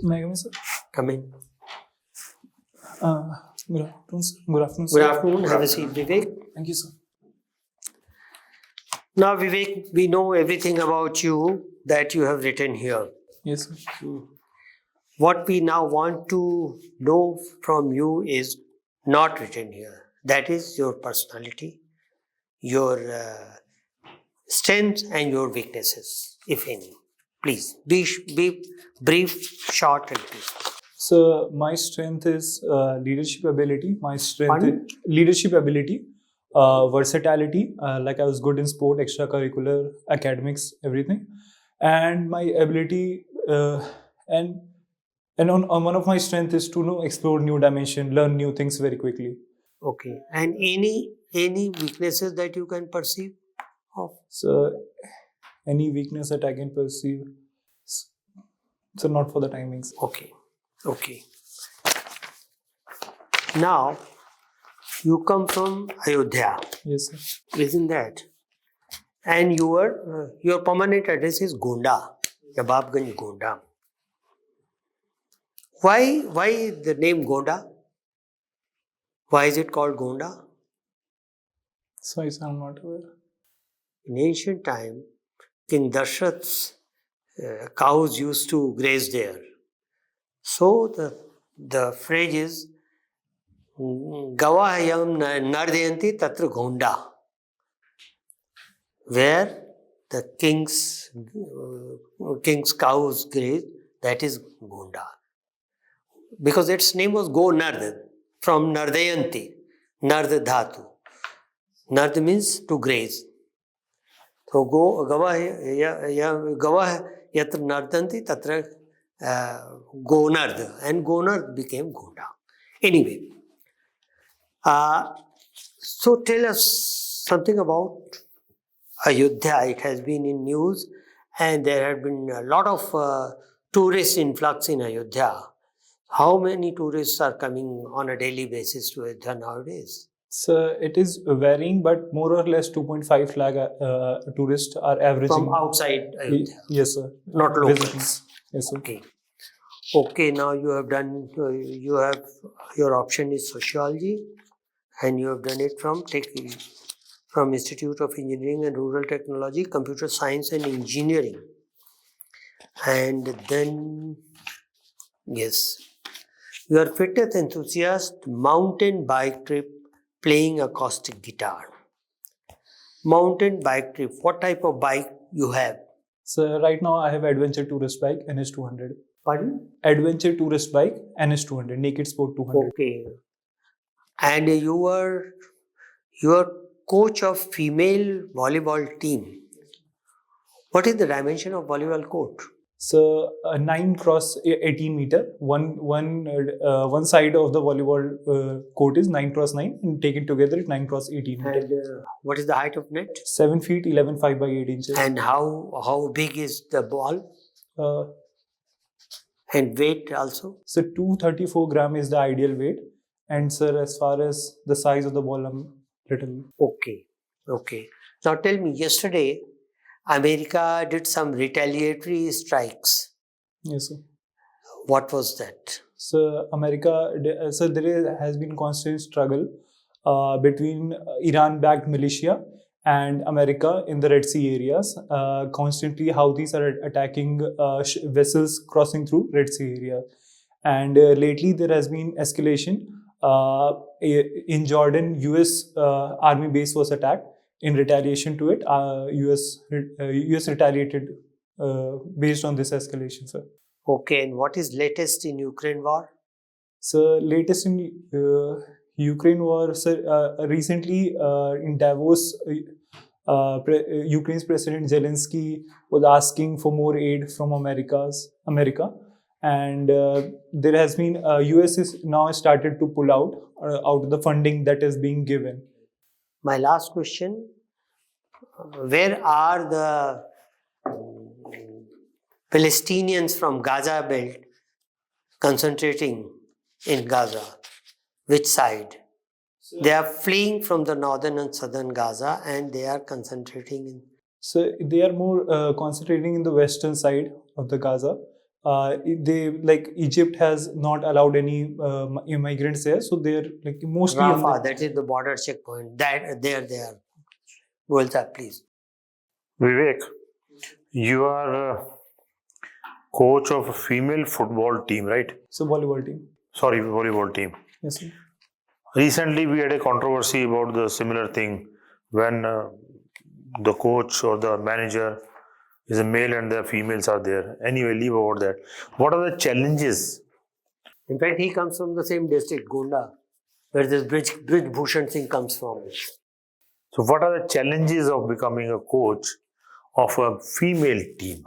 May I come in, sir? Come in. Good afternoon, sir. Good afternoon, Good sir. afternoon. Have a seat, Vivek. Thank you, sir. Now, Vivek, we know everything about you that you have written here. Yes, sir. What we now want to know from you is not written here. That is your personality, your strengths and your weaknesses, if any. Please be brief, short and brief. So my strength is leadership ability. My strength Pardon? is leadership ability, versatility. Like I was good in sport, extracurricular, academics, everything, and my ability and on one of my strength is to explore new dimension, learn new things very quickly. Okay. And any weaknesses that you can perceive of? So any weakness that I can perceive, so not for the timings. Okay. Okay. Now, you come from Ayodhya, Yes, sir. isn't that? And your permanent address is Gonda, Jababganj, Gonda. Why the name Gonda? Why is it called Gonda? Sorry, sir, I'm not aware. In ancient time, King Dashrath's cows used to graze there. So the phrase is Gavahayam Nardayanti Tatra Gonda, where the king's cows graze, that is Gonda. Because its name was Go Nard, from Nardayanti, Nard Dhatu. Nard means to graze. So Gavah Yatra Nardanti Tatra Gonard, and Gonard became Gonda. Anyway, so tell us something about Ayodhya. It has been in news, and there have been a lot of tourist influx in Ayodhya. How many tourists are coming on a daily basis to Ayodhya nowadays? So it is varying, but more or less 2.5 lakh tourists are averaging. From outside Ayodhya? Yes, sir. Not Visiting. locals? Yes, sir. Okay. Okay, now you have done, your option is sociology, and you have done it from Institute of Engineering and Rural Technology, Computer Science and Engineering. And then, yes, you are fitness enthusiast, mountain bike trip, playing acoustic guitar. Mountain bike trip, what type of bike you have? So right now I have adventure tourist bike NS200. Pardon? Adventure tourist bike NS200, Naked Sport 200. Okay. And you are coach of female volleyball team. What is the dimension of volleyball court? So 9 cross 18 meter. One side of the volleyball court is 9 cross 9, and taken together it's 9 cross 18 meter. And what is the height of net? 7 feet 11 5 by 8 inches. And how big is the ball? And weight also? So 234 gram is the ideal weight. And sir, as far as the size of the ball, I'm little. Okay. Now tell me, yesterday America did some retaliatory strikes. Yes, sir. What was that? So there has been constant struggle between Iran-backed militia and America in the Red Sea areas. Constantly, Houthis are attacking vessels crossing through Red Sea area. And lately, there has been escalation. In Jordan, US army base was attacked. In retaliation to it, US retaliated based on this escalation, sir. Okay, and what is latest in Ukraine war? So latest in Ukraine war, sir, recently in Davos, Ukraine's President Zelensky was asking for more aid from America, and there has been US is now started to pull out of the funding that is being given. My last question, where are the Palestinians from Gaza belt concentrating in Gaza? Which side? They are fleeing from the northern and southern Gaza, and they are concentrating in... So they are more concentrating in the western side of the Gaza, they like Egypt has not allowed any immigrants there, so they're like mostly in Rafah, that is the border checkpoint. That there they are. Well, sir, please. Vivek, you are a coach of a female football team, right? so volleyball team. Sorry, volleyball team. Yes, sir. Recently, we had a controversy about the similar thing when the coach or the manager is a male and the females are there. Anyway, leave about that. What are the challenges? In fact, he comes from the same district, Gonda, where this Brij Bhushan Singh comes from. So, what are the challenges of becoming a coach of a female team?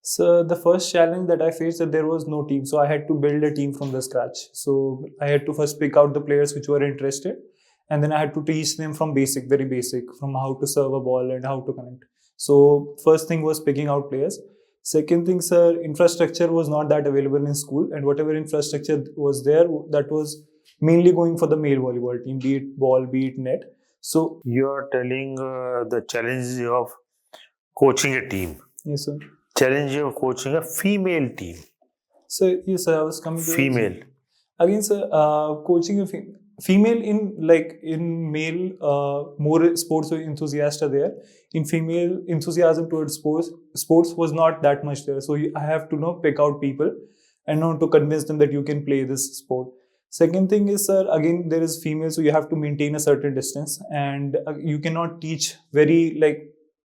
So the first challenge that I faced that there was no team, so I had to build a team from the scratch. So I had to first pick out the players which were interested, and then I had to teach them from basic, very basic, from how to serve a ball and how to connect. So first thing was picking out players. Second thing, sir, infrastructure was not that available in school, and whatever infrastructure was there, that was mainly going for the male volleyball team, be it ball, be it net. So You are telling the challenge of coaching a team, yes, sir. challenge of coaching a female team. So yes, sir, I was coming to Female. again, sir. Coaching a female in male, more sports enthusiasts are there. In female, enthusiasm towards sports was not that much there. So I have to pick out people and to convince them that you can play this sport. Second thing is, sir, again there is female, so you have to maintain a certain distance, and you cannot teach very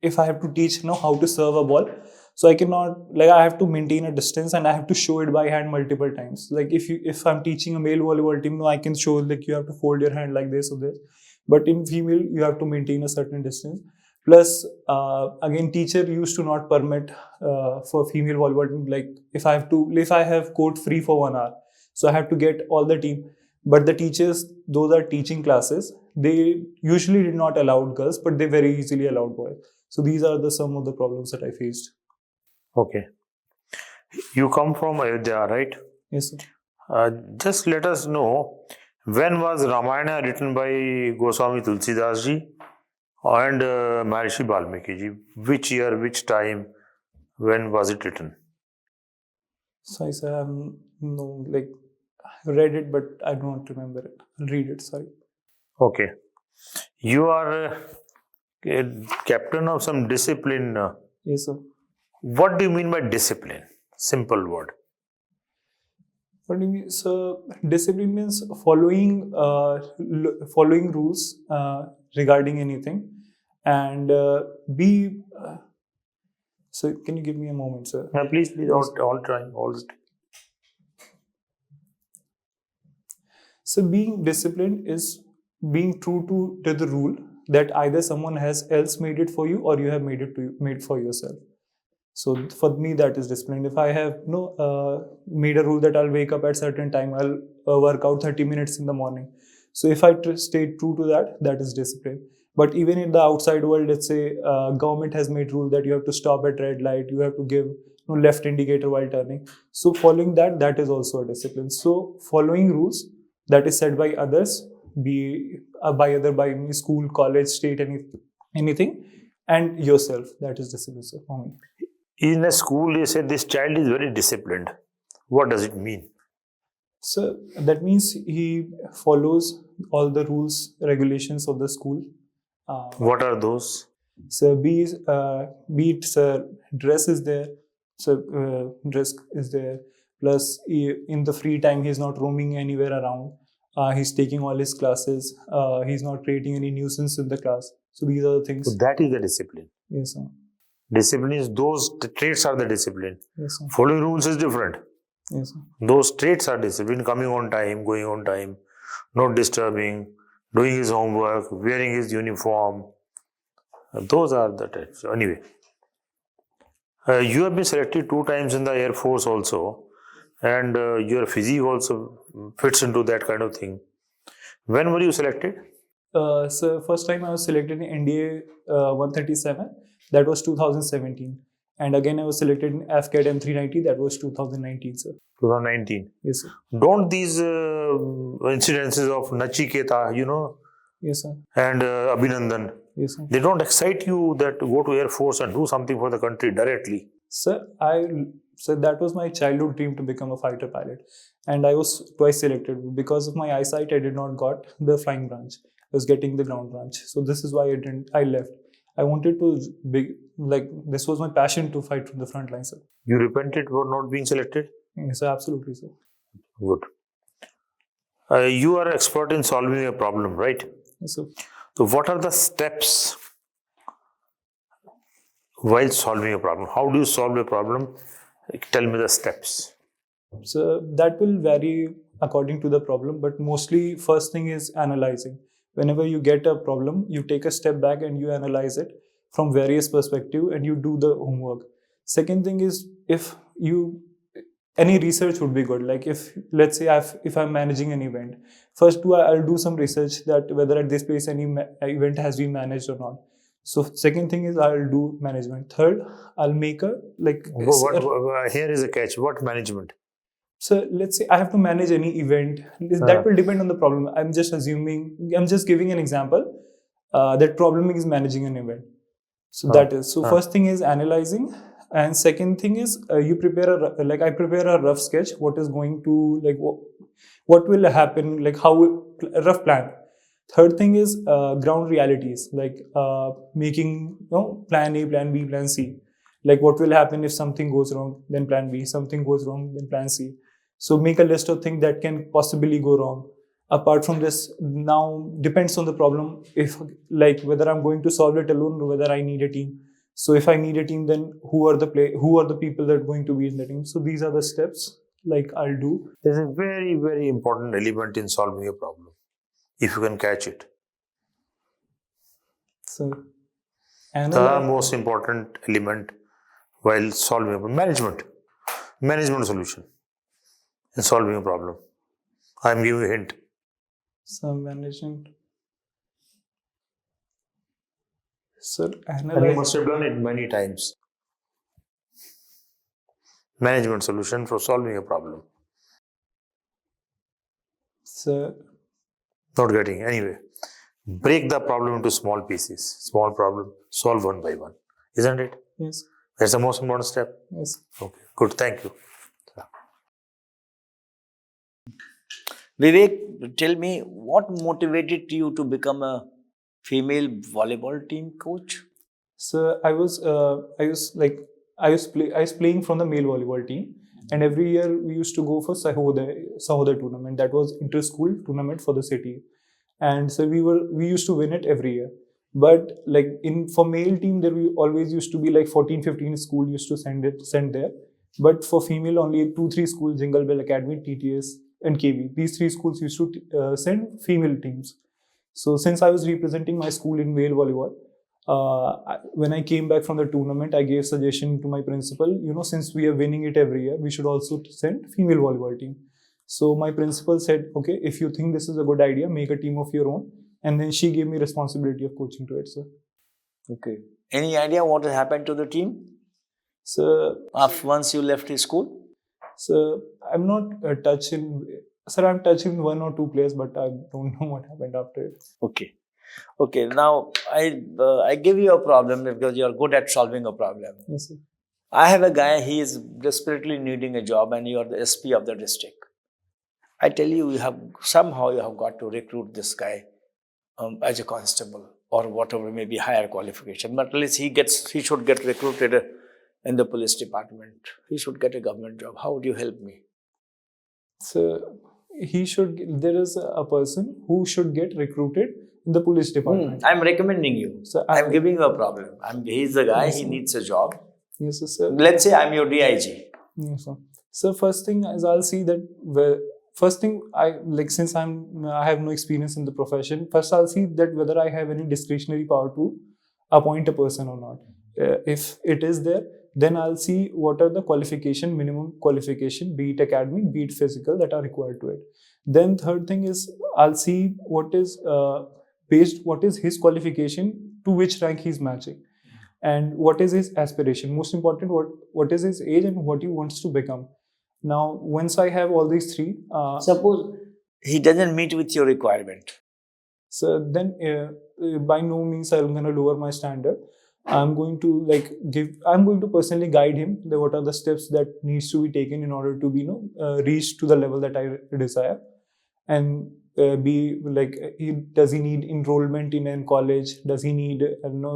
if I have to teach how to serve a ball. So I cannot I have to maintain a distance and I have to show it by hand multiple times. If I'm teaching a male volleyball team, I can show you have to fold your hand like this or this. But in female, you have to maintain a certain distance. Plus, again, teacher used to not permit for female volleyball team, if I have court free for 1 hour, so I have to get all the team. But the teachers, those are teaching classes, they usually did not allow girls, but they very easily allowed boys. So these are some of the problems that I faced. Okay. You come from Ayodhya, right? Yes, sir. Just let us know, when was Ramayana written by Goswami Tulsidas ji and Maharishi Valmiki ji? Which year, which time, when was it written? Sorry, sir, I read it, but I don't remember it. I'll read it, sorry. Okay. You are a captain of some discipline. Yes, sir. What do you mean by discipline? Simple word. What do you mean? So discipline means following rules regarding anything, and be. So can you give me a moment, sir? Please, all trying, all. So being disciplined is being true to the rule that either someone has else made it for you or you have made for yourself. So for me, that is discipline. If I have made a rule that I'll wake up at certain time, I'll work out 30 minutes in the morning. So if I stay true to that, that is discipline. But even in the outside world, let's say government has made rule that you have to stop at red light, you have to give left indicator while turning. So following that is also a discipline. So following rules that is set by others, be by school, college, state, anything, and yourself, that is discipline for me. In a school, you said this child is very disciplined. What does it mean? So that means he follows all the rules, regulations of the school. What are those? So be it dress is there. So dress is there. Plus, in the free time, he's not roaming anywhere around. He's taking all his classes. He's not creating any nuisance in the class. So these are the things. So that is the discipline. Yes, sir. Discipline is the traits are the discipline. Yes, sir. Following rules is different. Yes, sir. Those traits are discipline: coming on time, going on time, not disturbing, doing his homework, wearing his uniform. Those are the traits. Anyway, you have been selected 2 times in the Air Force also, and your physique also fits into that kind of thing. When were you selected? So first time I was selected in NDA 137. That was 2017. And again, I was selected in AFCAT M390. That was 2019, sir. 2019. Yes, sir. Don't these incidences of Nachiketa, Yes, sir. and Abhinandan, Yes, sir. they don't excite you that to go to Air Force and do something for the country directly? Sir, I So that was my childhood dream to become a fighter pilot. And I was twice selected. Because of my eyesight, I did not got the flying branch. I was getting the ground branch. So this is why I left. I wanted to be like, this was my passion to fight from the front line, sir. You repented for not being selected? Yes, sir, absolutely, sir. Good. You are expert in solving a problem, right? Yes, sir. So what are the steps while solving a problem? How do you solve a problem? Tell me the steps. So that will vary according to the problem, but mostly first thing is analyzing. Whenever you get a problem, you take a step back and you analyze it from various perspectives and you do the homework. Second thing is, if you any research would be good. Like if let's say if I'm managing an event, first I'll do some research that whether at this place any event has been managed or not. So second thing is I'll do management. Third, I'll make a like. Here is a catch. What management? So let's say I have to manage any event. That will depend on the problem. I'm just giving an example. That problem is managing an event. So that is. So first thing is analyzing. And second thing is I prepare a rough sketch. What is going to what will happen? Like a rough plan. Third thing is ground realities, like making plan A, plan B, plan C. Like what will happen if something goes wrong, then plan B. Something goes wrong, then plan C. So make a list of things that can possibly go wrong. Apart from this, now depends on the problem. If like whether I'm going to solve it alone or whether I need a team. So if I need a team, then who are the people that are going to be in the team? So these are the steps like I'll do. There's a very, very important element in solving a problem, if you can catch it. So the most important element while solving a problem, management solution in solving a problem. I'm giving a hint. So management. Sir, and you must have done it many times. Management solution for solving a problem. Sir. Not getting anyway. Break the problem into small pieces. Small problem, solve one by one. Isn't it? Yes. That's the most important step. Yes. Okay. Good. Thank you. Vivek, tell me, what motivated you to become a female volleyball team coach? So I was playing from the male volleyball team, and every year we used to go for Sahoda tournament. That was inter-school tournament for the city, and so we used to win it every year. But like for male team, there we always used to be like 14-15 school used to send there. But for female, only 2-3 schools: Jingle Bell Academy, TTS, and KV. These 3 schools used to send female teams. So since I was representing my school in male volleyball, when I came back from the tournament, I gave suggestion to my principal, since we are winning it every year, we should also send female volleyball team. So my principal said, okay, if you think this is a good idea, make a team of your own. And then she gave me responsibility of coaching to it, sir. Okay. Any idea what happened to the team? So once you left the school? So I'm not touching. Sir, I'm touching 1 or 2 players, but I don't know what happened after it. Okay. Okay. Now I give you a problem because you are good at solving a problem. Yes, sir. I have a guy. He is desperately needing a job, and you are the SP of the district. I tell you, you have got to recruit this guy as a constable or whatever may be higher qualification. But at least he should get recruited in the police department. He should get a government job. How would you help me? So there is a person who should get recruited in the police department. I'm recommending you. So I'm giving you a problem. He's the guy, yes, he needs a job. Yes, sir. Let's say I'm your DIG. Yes, sir. So first thing is I'll see that since I have no experience in the profession, first I'll see that whether I have any discretionary power to appoint a person or not. If it is there, then I'll see what are the minimum qualification, be it academic, be it physical, that are required to it. Then third thing is I'll see what is his qualification, to which rank he's matching, and what is his aspiration. Most important, what is his age and what he wants to become. Now, once I have all these 3, suppose he doesn't meet with your requirement. So then by no means I'm going to lower my standard. I'm going to personally guide him that what are the steps that needs to be taken in order to be reach to the level that I desire, and be like does he need enrollment in a college, does he need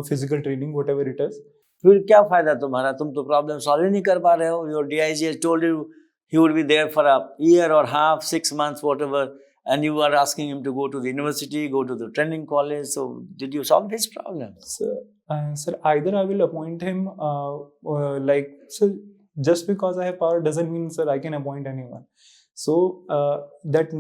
physical training, whatever it is. फिर क्या फायदा तुम्हारा, तुम तो problem solve ही नहीं कर पा रहे हो. Your DIG has told you he would be there for a year or half, 6 months, whatever, and you are asking him to go to the university, go to the training college. So did you solve his problem? Sir, either I will appoint him so just because I have power doesn't mean, sir, I can appoint anyone. So that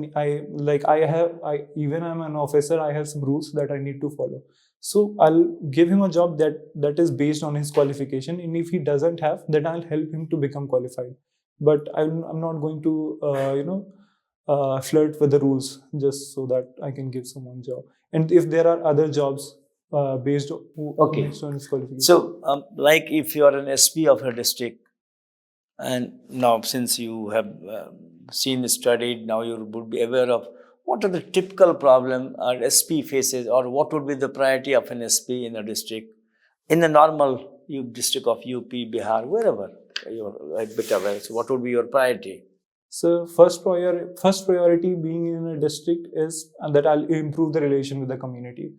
even I'm an officer, I have some rules that I need to follow. So I'll give him a job that is based on his qualification, and if he doesn't have, then I'll help him to become qualified. But I'm not going to flirt with the rules just so that I can give someone job. And if there are other jobs based on his qualification. So like if you are an SP of a district, and now since you have studied, now you would be aware of what are the typical problem our SP faces, or what would be the priority of an SP in a district, in the normal district of UP, Bihar, wherever you're a bit aware. So what would be your priority? So first priority being in a district is that I'll improve the relation with the community,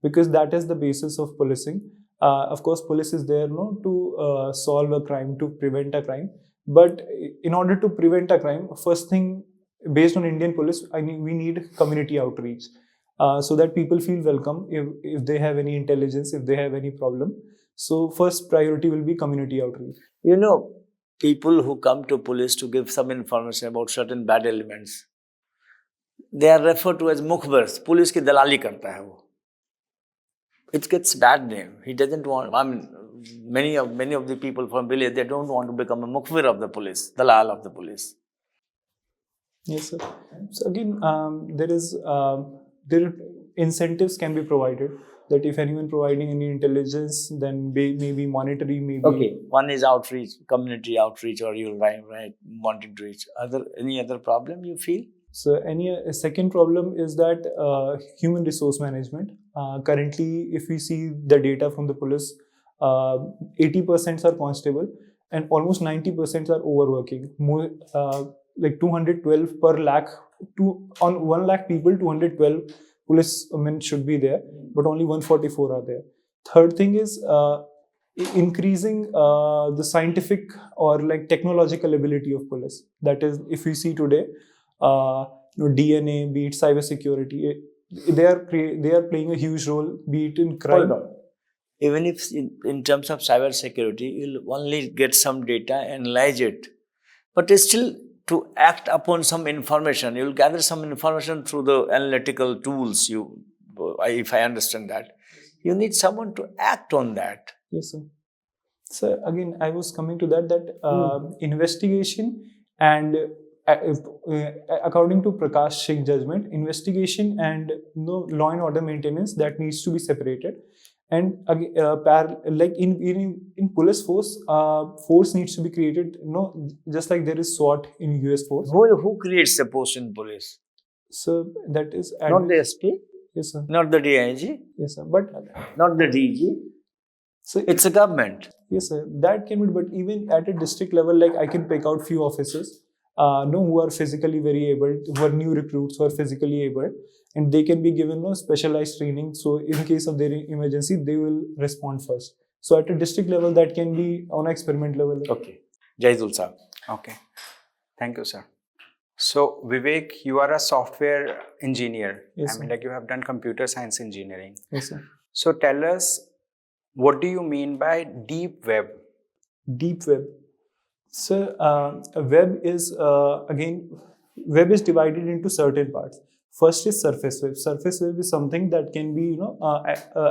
because that is the basis of policing. Of course, police is there to solve a crime, to prevent a crime. But in order to prevent a crime, first thing, based on Indian police, we need community outreach, so that people feel welcome if they have any intelligence, if they have any problem. So first priority will be community outreach. People who come to police to give some information about certain bad elements, they are referred to as mukhbars. Police ki dalali karta hai wo. It gets bad name. He doesn't want. I mean, many of the people from village, they don't want to become a mukhbir of the police, dalal of the police. Yes, sir. So again, there incentives can be provided. That if anyone providing any intelligence, then maybe monetary, maybe. Okay, one is outreach, community outreach, or you're right, wanting to reach. Any other problem you feel? So a second problem is that human resource management. Currently, if we see the data from the police, 80% are constable and almost 90% are overworking. More like 212 per lakh, on 1 lakh people, 212 policemen should be there, but only 144 are there. Third thing is increasing the scientific or like technological ability of police. That is, if we see today, DNA, be it cybersecurity, they are playing a huge role, be it in crime. Even if in terms of cybersecurity, you'll only get some data, analyze it, but it's still to act upon some information. You'll gather some information through the analytical tools. If I understand that, you need someone to act on that. Yes, sir. So again, I was coming to that investigation and according to Prakash Singh judgment, investigation and law and order maintenance, that needs to be separated. And like in police force, force needs to be created. Just like there is SWAT in US force. Who creates the post in police? So that is not the SP. Yes, sir. Not the DIG. Yes, sir. But not the DG. So it's a government. Yes, sir. That can be. But even at a district level, like I can pick out few officers, who are physically very able, who are new recruits, who are physically able, and they can be given specialized training. So in case of their emergency, they will respond first. So at a district level, that can be on an experiment level. Okay. Jaidul sir. Okay. Thank you, sir. So Vivek, you are a software engineer. Yes, I mean, like you have done computer science engineering. Yes, sir. So tell us, what do you mean by deep web? Deep web. So a web is web is divided into certain parts. First is surface web. Surface web is something that can be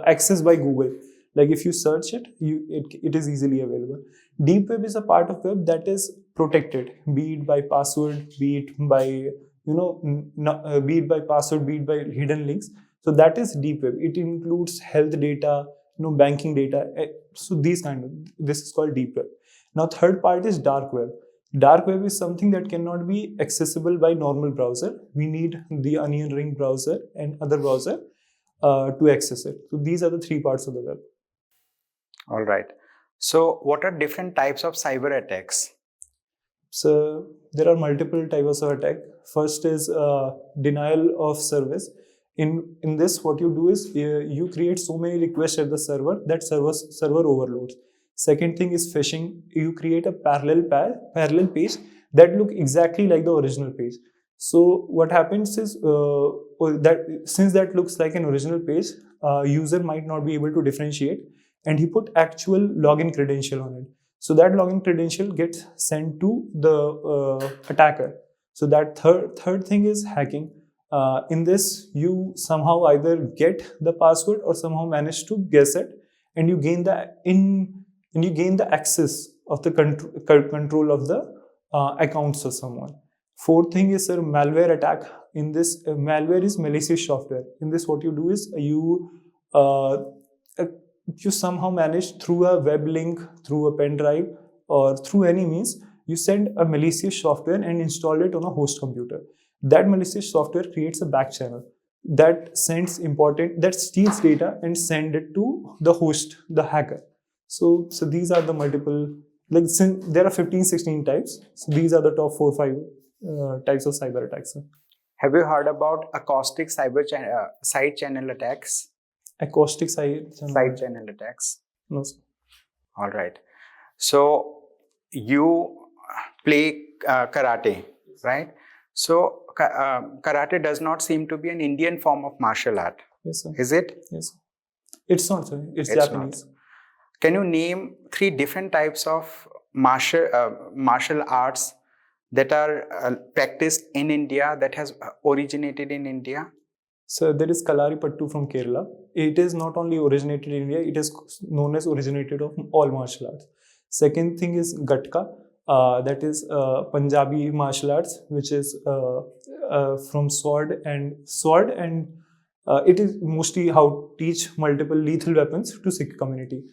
accessed by Google. Like if you search it, it is easily available. Deep web is a part of web that is protected, be it by password, be it by password, be it by hidden links. So that is deep web. It includes health data, banking data. So this is called deep web. Now third part is dark web. Dark web is something that cannot be accessible by normal browser. We need the onion ring browser and other browser to access it. So these are the three parts of the web. All right. So what are different types of cyber attacks? So there are multiple types of attack. First is denial of service. In this, what you do is you create so many requests at the server that server overloads. Second thing is phishing. You create a parallel page that look exactly like the original page. So what happens is that since that looks like an original page, user might not be able to differentiate, and he put actual login credential on it. So that login credential gets sent to the attacker. So that third thing is hacking. In this, you somehow either get the password or somehow manage to guess it, and you gain the access of the control of the accounts of someone. Fourth thing is a malware attack. In this, malware is malicious software. In this, what you do is you somehow manage through a web link, through a pen drive, or through any means, you send a malicious software and install it on a host computer. That malicious software creates a back channel that steals data and send it to the host, the hacker. So these are the multiple, since there are 15-16 types. So these are the top 4-5 types of cyber attacks. Have you heard about acoustic side channel attacks? Acoustic side channel attacks? No, sir. All right. So you play karate, right? So karate does not seem to be an Indian form of martial art. Yes, sir. Is it? Yes, sir. It's not, sir. It's Japanese. Not. Can you name 3 different types of martial arts that are practiced in India, that has originated in India? So there is Kalaripattu from Kerala. It is not only originated in India, it is known as originated of all martial arts. Second thing is Gatka, that is Punjabi martial arts, which is from sword and it is mostly how to teach multiple lethal weapons to Sikh community.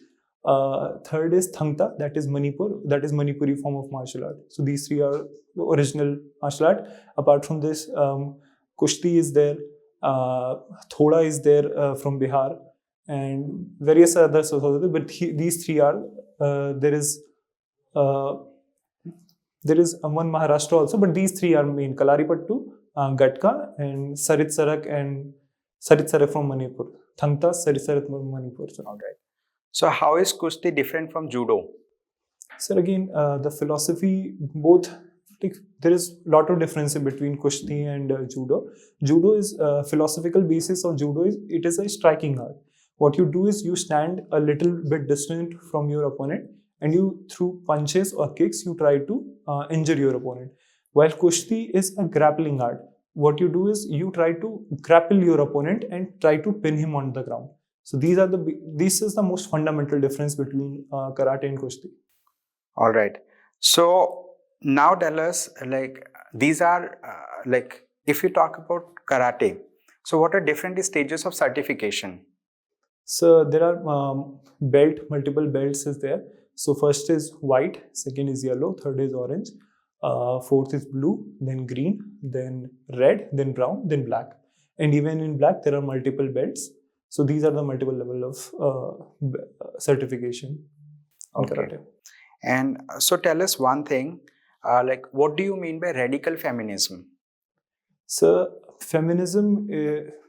Third is Thangta, that is Manipur, that is Manipuri form of martial art. So these 3 are the original martial art. Apart from this, Kushti is there, Thoda is there from Bihar, and various other sources. But these 3 are there is one Maharashtra also, but these 3 are main: Kalaripattu, Gatka, and Sarit Sarak from Manipur. Thangta, Sarit Sarak from Manipur. So. All right. So how is Kushti different from judo? Sir, again, the philosophy, both, there is a lot of difference between Kushti and judo. Judo is philosophical basis of judo is it is a striking art. What you do is you stand a little bit distant from your opponent, and you through punches or kicks you try to injure your opponent. While Kushti is a grappling art. What you do is you try to grapple your opponent and try to pin him on the ground. So this is the most fundamental difference between karate and Kushti. All right. So now tell us, these are if you talk about karate, so what are different stages of certification? So there are multiple belts is there. So first is white, second is yellow, third is orange, fourth is blue, then green, then red, then brown, then black. And even in black, there are multiple belts. So these are the multiple level of certification in karate. And so tell us one thing, what do you mean by radical feminism? So feminism,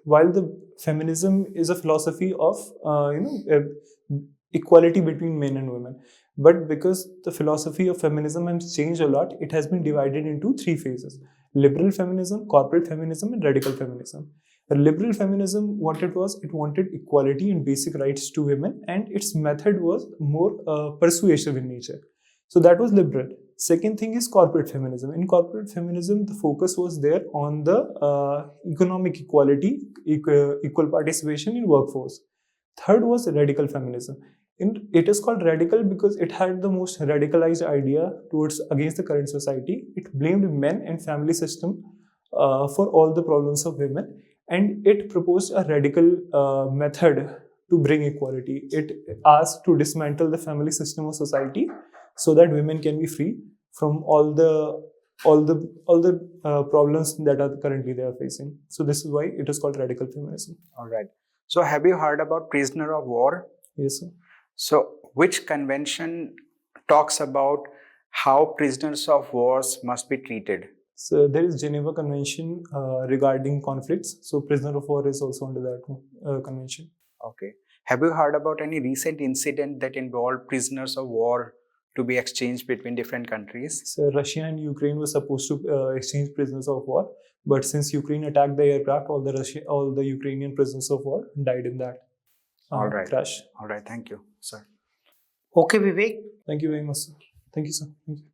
while the feminism is a philosophy of equality between men and women, but because the philosophy of feminism has changed a lot, it has been divided into 3 phases: liberal feminism, corporate feminism, and radical feminism. Liberal feminism, what it was, it wanted equality and basic rights to women, and its method was more persuasive in nature. So that was liberal. Second thing is corporate feminism. In corporate feminism, the focus was there on the economic equality, equal participation in workforce. Third was radical feminism. It is called radical because it had the most radicalized idea against the current society. It blamed men and family system for all the problems of women. And it proposed a radical method to bring equality. It asked to dismantle the family system of society so that women can be free from all the problems that are currently they are facing. So this is why it is called radical feminism. All right. So have you heard about prisoner of war? Yes, sir. So which convention talks about how prisoners of wars must be treated? So there is Geneva Convention regarding conflicts. So prisoner of war is also under that convention. Okay. Have you heard about any recent incident that involved prisoners of war to be exchanged between different countries? So Russia and Ukraine were supposed to exchange prisoners of war, but since Ukraine attacked the aircraft, all the Ukrainian prisoners of war died in that All right. crash. All right. Thank you, sir. Okay, Vivek. Thank you very much, sir. Thank you, sir. Thank you.